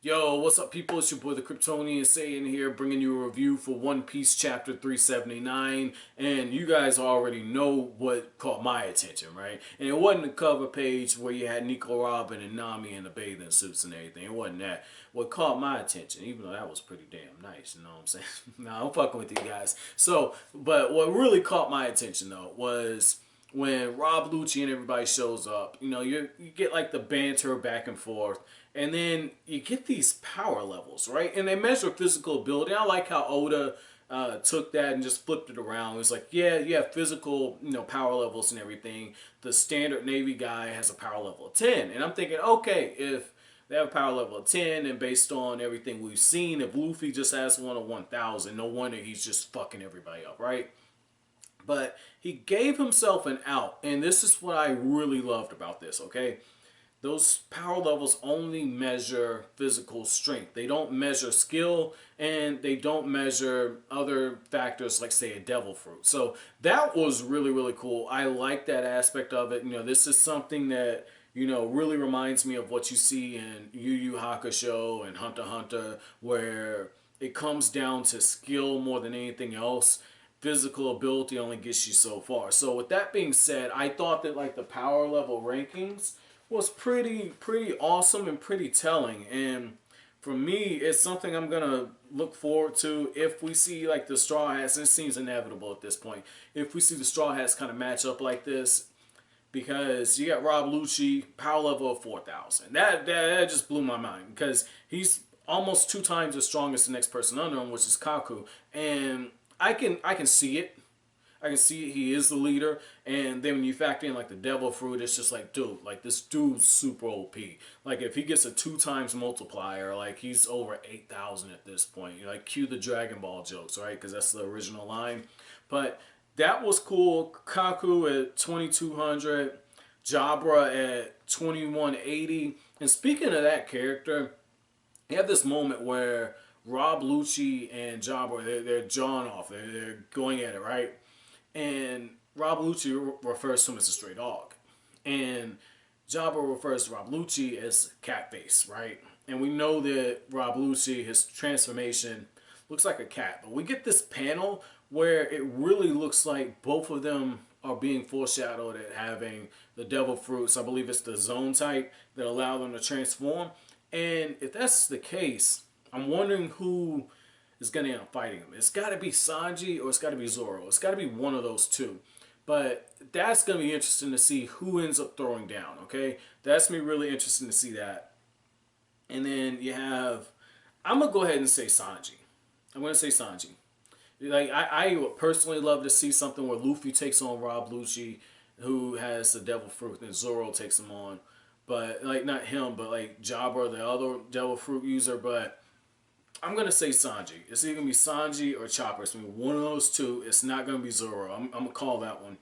Yo, what's up, people? It's your boy, the Kryptonian, saying here, bringing you a review for One Piece Chapter 379. And you guys already know what caught my attention, right? And it wasn't the cover page where you had Nico Robin and Nami in the bathing suits and everything. It wasn't that. What caught my attention, even though that was pretty damn nice, you know what I'm saying? Nah, I'm fucking with you guys. But what really caught my attention, though, was when Rob Lucci and everybody shows up. You get like the banter back and forth, and then you get these power levels, right? And they measure physical ability. I like how Oda took that and just flipped it around. It was like, yeah, you have physical, power levels and everything. The standard Navy guy has a power level of 10. And I'm thinking, okay, if they have a power level of 10, and based on everything we've seen, if Luffy just has one of 1,000, no wonder he's just fucking everybody up, right? But he gave himself an out, and this is what I really loved about this, okay? Those power levels only measure physical strength. They don't measure skill, and they don't measure other factors like, say, a devil fruit. So that was really, really cool. I like that aspect of it. This is something that, really reminds me of what you see in Yu Yu Hakusho and Hunter x Hunter, where it comes down to skill more than anything else. Physical ability only gets you so far. So with that being said, I thought that like the power level rankings was pretty awesome and pretty telling. And for me, it's something I'm gonna look forward to if we see like the Straw Hats. It seems inevitable at this point. If we see the Straw Hats kind of match up like this, because you got Rob Lucci, power level of 4,000. That just blew my mind, because he's almost 2 times as strong as the next person under him, which is Kaku. And I can see it. I can see he is the leader. And then when you factor in like the devil fruit, it's just like, dude, like this dude's super OP. Like if he gets a 2 times multiplier, like he's over 8,000 at this point. Like cue the Dragon Ball jokes, right? Because that's the original line. But that was cool. Kaku at 2,200, Jabra at 2,180. And speaking of that character, you have this moment where Rob Lucci and Jabra, they're jawing off. They're going at it, right? And Rob Lucci refers to him as a stray dog. And Jabra refers to Rob Lucci as cat face, right? And we know that Rob Lucci, his transformation looks like a cat. But we get this panel where it really looks like both of them are being foreshadowed at having the devil fruits. I believe it's the zone type that allow them to transform. And if that's the case, I'm wondering who is going to end up fighting him. It's got to be Sanji or it's got to be Zoro. It's got to be one of those two. But that's going to be interesting to see who ends up throwing down, okay? That's going to be really interesting to see that. And then you have, I'm going to go ahead and say Sanji. I'm going to say Sanji. Like, I would personally love to see something where Luffy takes on Rob Lucci, who has the devil fruit, and Zoro takes him on. But, like, not him, but, like, Jabra, the other devil fruit user. But I'm going to say Sanji. It's either going to be Sanji or Chopper. It's going to be one of those two. It's not going to be Zoro. I'm going to call that one.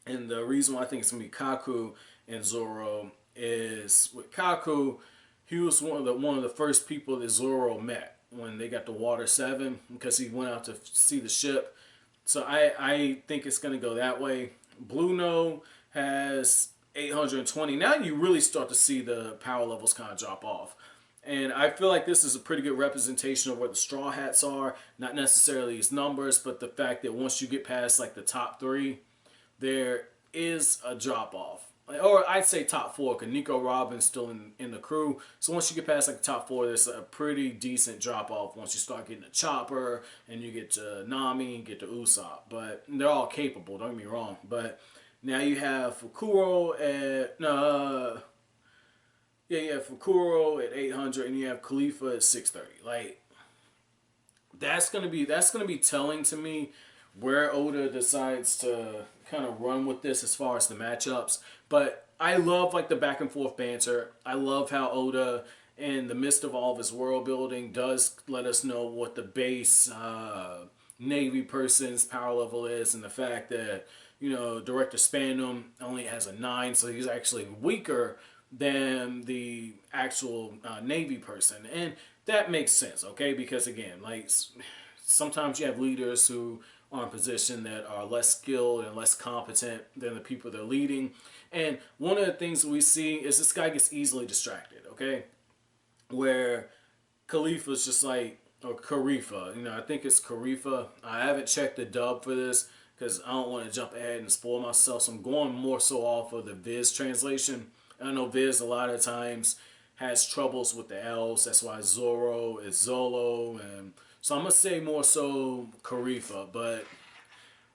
And the reason why I think it's going to be Kaku and Zoro is with Kaku, he was one of the first people that Zoro met when they got the Water 7, because he went out to see the ship. So I think it's going to go that way. Blue No has 820. Now you really start to see the power levels kind of drop off. And I feel like this is a pretty good representation of where the Straw Hats are. Not necessarily his numbers, but the fact that once you get past like the top 3, there is a drop off. Or I'd say top 4, because Nico Robin's still in the crew. So once you get past like the top 4, there's a pretty decent drop off once you start getting to Chopper and you get to Nami and get to Usopp. But they're all capable, don't get me wrong. But now you have Fukuro at you have Fukuro at 800 and you have Khalifa at 630. Like that's gonna be telling to me where Oda decides to kind of run with this as far as the matchups. But I love like the back and forth banter. I love how Oda, in the midst of all of his world building, does let us know what the base Navy person's power level is, and the fact that Director Spandam only has a 9, so he's actually weaker than the actual Navy person. And that makes sense, okay? Because again, like sometimes you have leaders who are in position that are less skilled and less competent than the people they're leading. And one of the things we see is this guy gets easily distracted, okay? where Khalifa's just like, or Khalifa, I think it's Khalifa. I haven't checked the dub for this because I don't want to jump ahead and spoil myself. So I'm going more so off of the Viz translation. I know Viz a lot of times has troubles with the L's. That's why Zoro is Zolo. And so I'm going to say more so Khalifa. But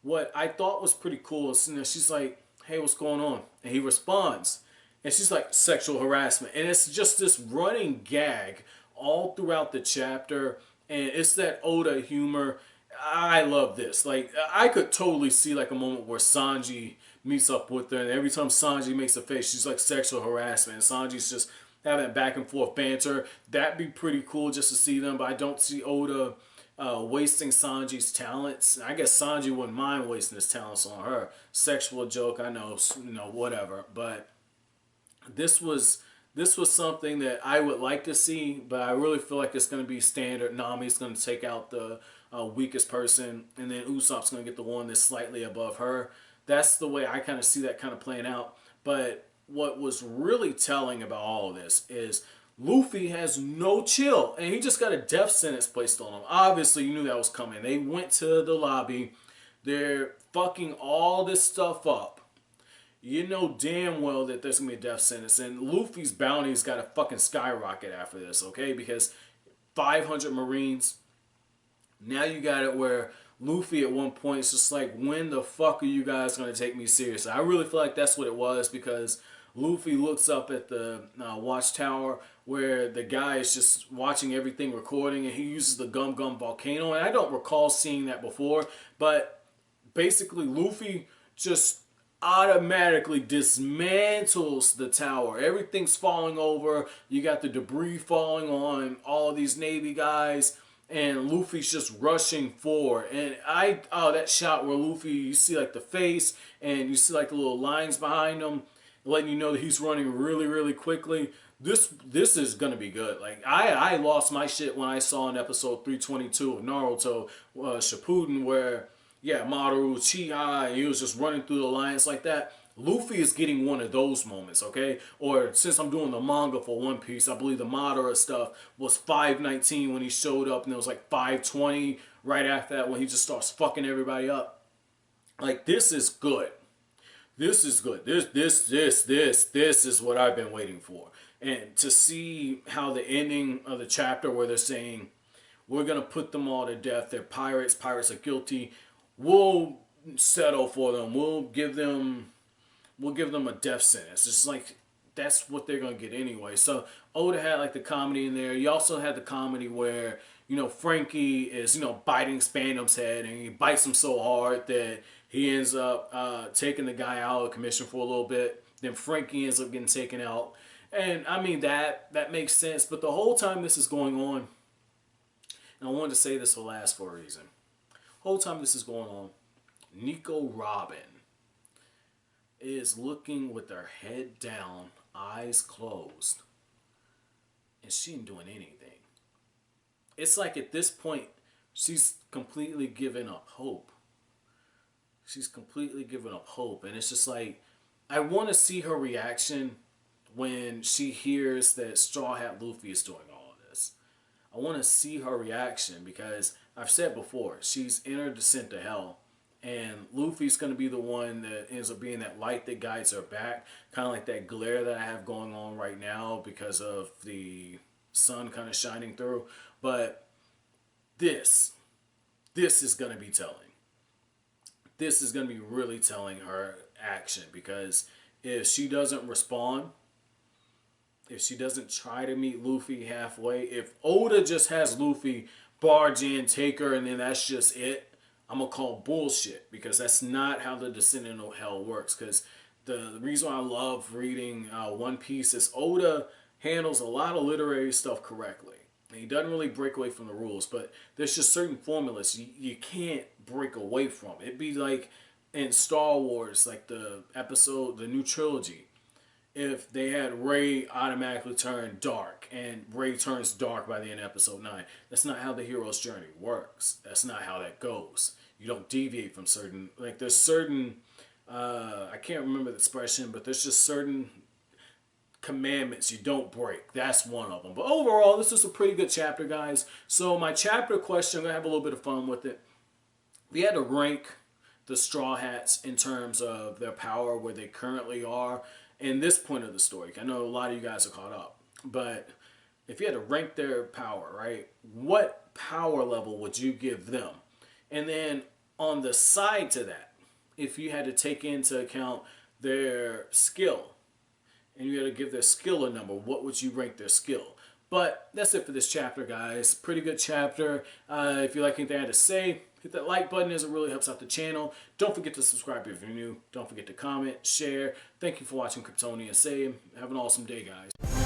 what I thought was pretty cool is, she's like, hey, what's going on? And he responds. And she's like, sexual harassment. And it's just this running gag all throughout the chapter. And it's that Oda humor. I love this. Like, I could totally see like a moment where Sanji meets up with her. And every time Sanji makes a face, she's like sexual harassment. And Sanji's just having back and forth banter. That'd be pretty cool just to see them. But I don't see Oda wasting Sanji's talents. I guess Sanji wouldn't mind wasting his talents on her. Sexual joke, I know, whatever. But this was something that I would like to see, but I really feel like it's going to be standard. Nami's going to take out the weakest person, and then Usopp's going to get the one that's slightly above her. That's the way I kind of see that kind of playing out. But what was really telling about all of this is Luffy has no chill, and he just got a death sentence placed on him. Obviously, you knew that was coming. They went to the lobby. They're fucking all this stuff up. You know damn well that there's gonna be a death sentence, and Luffy's bounty's got to fucking skyrocket after this, okay? Because 500 Marines. Now you got it where Luffy at one point is just like, when the fuck are you guys gonna take me seriously? I really feel like that's what it was, because Luffy looks up at the watchtower where the guy is just watching everything recording, and he uses the Gum Gum volcano, and I don't recall seeing that before, but basically Luffy just automatically dismantles the tower. Everything's falling over. You got the debris falling on all of these Navy guys, and Luffy's just rushing forward. And that shot where Luffy, you see like the face, and you see like the little lines behind him, letting you know that he's running really, really quickly. This is gonna be good. Like I lost my shit when I saw in episode 322 of Naruto Shippuden, where Maru, Chi, he was just running through the lines like that. Luffy is getting one of those moments, okay? Or since I'm doing the manga for One Piece, I believe the Madara stuff was 519 when he showed up, and it was like 520 right after that when he just starts fucking everybody up. Like, this is good. This is good. This is what I've been waiting for. And to see how the ending of the chapter where they're saying, we're going to put them all to death. They're pirates. Pirates are guilty. We'll settle for them. We'll give them a death sentence. It's like, that's what they're going to get anyway. So Oda had like the comedy in there. You also had the comedy where, Frankie is, biting Spandam's head, and he bites him so hard that he ends up taking the guy out of commission for a little bit. Then Frankie ends up getting taken out. And I mean, that makes sense. But the whole time this is going on, and I wanted to say this for last for a reason. The whole time this is going on, Nico Robin is looking with her head down, eyes closed, and she ain't doing anything. It's like at this point, she's completely given up hope. She's completely given up hope, and it's just like, I want to see her reaction when she hears that Straw Hat Luffy is doing all of this. I want to see her reaction, because I've said before, she's in her descent to hell, and Luffy's going to be the one that ends up being that light that guides her back, kind of like that glare that I have going on right now because of the sun kind of shining through. But this is going to be telling. This is going to be really telling her action, because if she doesn't respond, if she doesn't try to meet Luffy halfway, if Oda just has Luffy barge in, take her, and then that's just it, I'm going to call bullshit, because that's not how the Descent into Hell works. Because the reason why I love reading One Piece is Oda handles a lot of literary stuff correctly. And he doesn't really break away from the rules, but there's just certain formulas you can't break away from. It'd be like in Star Wars, like the new trilogy. If they had Rey automatically turn dark, and Rey turns dark by the end of episode 9. That's not how the hero's journey works. That's not how that goes. You don't deviate from certain, like there's certain, I can't remember the expression, but there's just certain commandments you don't break. That's one of them. But overall, this is a pretty good chapter, guys. So my chapter question, I'm going to have a little bit of fun with it. We had to rank the Straw Hats in terms of their power, where they currently are in this point of the story. I know a lot of you guys are caught up. But if you had to rank their power, right, what power level would you give them? And then on the side to that, if you had to take into account their skill, and you had to give their skill a number, what would you rank their skill? But that's it for this chapter, guys. Pretty good chapter. If you like anything I had to say, hit that like button as it really helps out the channel. Don't forget to subscribe if you're new. Don't forget to comment, share. Thank you for watching Kryptonian Say. Have an awesome day, guys.